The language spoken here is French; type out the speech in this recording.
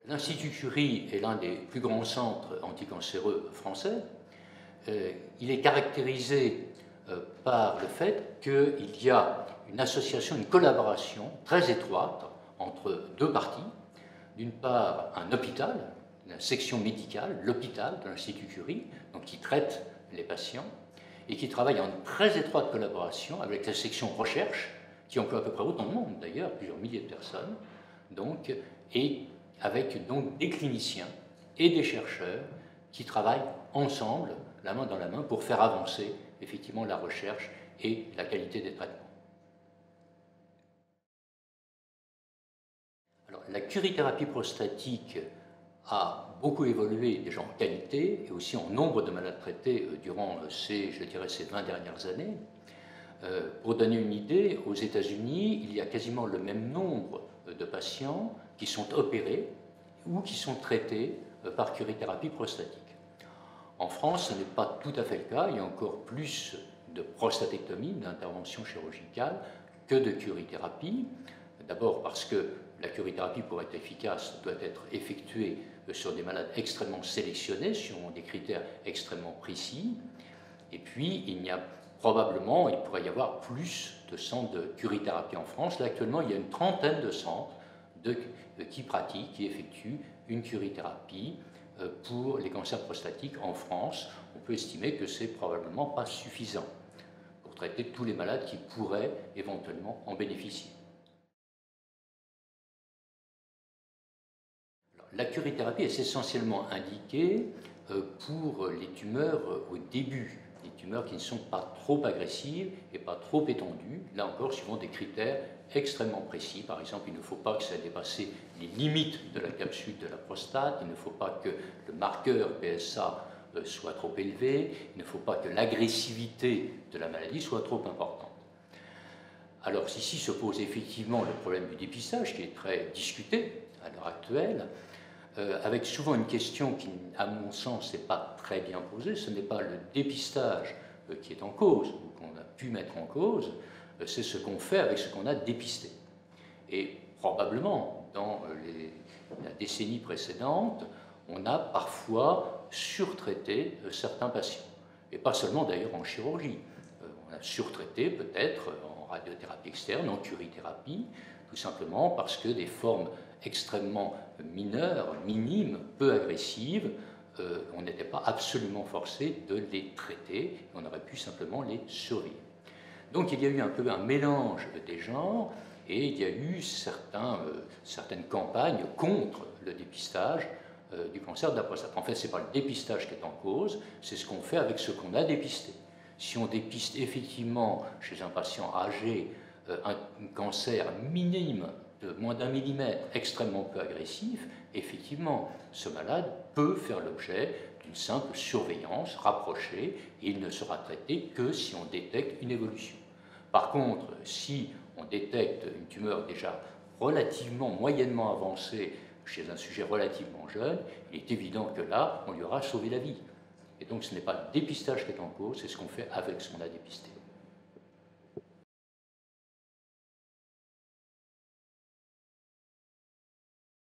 L'Institut Curie est l'un des plus grands centres anticancéreux français. Il est caractérisé par le fait qu'il y a une association, une collaboration très étroite entre deux parties. D'une part, un hôpital, une section médicale, l'hôpital de l'Institut Curie, donc qui traite les patients, et qui travaille en très étroite collaboration avec la section recherche, qui emploie à peu près autant de monde d'ailleurs, plusieurs milliers de personnes, donc, et avec donc des cliniciens et des chercheurs qui travaillent ensemble, la main dans la main, pour faire avancer effectivement la recherche et la qualité des traitements. Alors, la curithérapie prostatique a beaucoup évolué déjà en qualité et aussi en nombre de malades traités durant ces 20 dernières années. Pour donner une idée, aux États-Unis, il y a quasiment le même nombre de patients qui sont opérés ou qui sont traités par curithérapie prostatique. En France, ce n'est pas tout à fait le cas. Il y a encore plus de prostatectomie, d'intervention chirurgicale, que de curithérapie. D'abord parce que la curithérapie, pour être efficace, doit être effectuée sur des malades extrêmement sélectionnés, sur des critères extrêmement précis. Et puis, il pourrait y avoir plus de centres de curithérapie en France. Là, actuellement, il y a une trentaine de centres qui pratiquent, qui effectuent une curithérapie pour les cancers prostatiques en France. On peut estimer que c'est probablement pas suffisant pour traiter tous les malades qui pourraient éventuellement en bénéficier. Alors, la curithérapie est essentiellement indiquée pour les tumeurs au début, des tumeurs qui ne sont pas trop agressives et pas trop étendues, là encore suivant des critères extrêmement précis. Par exemple, il ne faut pas que ça ait dépassé les limites de la capsule de la prostate, il ne faut pas que le marqueur PSA soit trop élevé, il ne faut pas que l'agressivité de la maladie soit trop importante. Alors ici se pose effectivement le problème du dépistage qui est très discuté à l'heure actuelle, avec souvent une question qui, à mon sens, n'est pas très bien posée. Ce n'est pas le dépistage qui est en cause, ou qu'on a pu mettre en cause, c'est ce qu'on fait avec ce qu'on a dépisté. Et probablement, dans la décennie précédente, on a parfois surtraité certains patients. Et pas seulement d'ailleurs en chirurgie. On a surtraité peut-être en radiothérapie externe, en curithérapie, tout simplement parce que des formes extrêmement mineures, minimes, peu agressives, on n'était pas absolument forcé de les traiter, on aurait pu simplement les surveiller. Donc il y a eu un peu un mélange des genres et il y a eu certaines campagnes contre le dépistage du cancer de la prostate. En fait, ce n'est pas le dépistage qui est en cause, c'est ce qu'on fait avec ce qu'on a dépisté. Si on dépiste effectivement chez un patient âgé un cancer minime de moins d'1 millimètre, extrêmement peu agressif, effectivement, ce malade peut faire l'objet d'une simple surveillance rapprochée et il ne sera traité que si on détecte une évolution. Par contre, si on détecte une tumeur déjà relativement, moyennement avancée chez un sujet relativement jeune, il est évident que là, on lui aura sauvé la vie. Et donc ce n'est pas le dépistage qui est en cause, c'est ce qu'on fait avec ce qu'on a dépisté.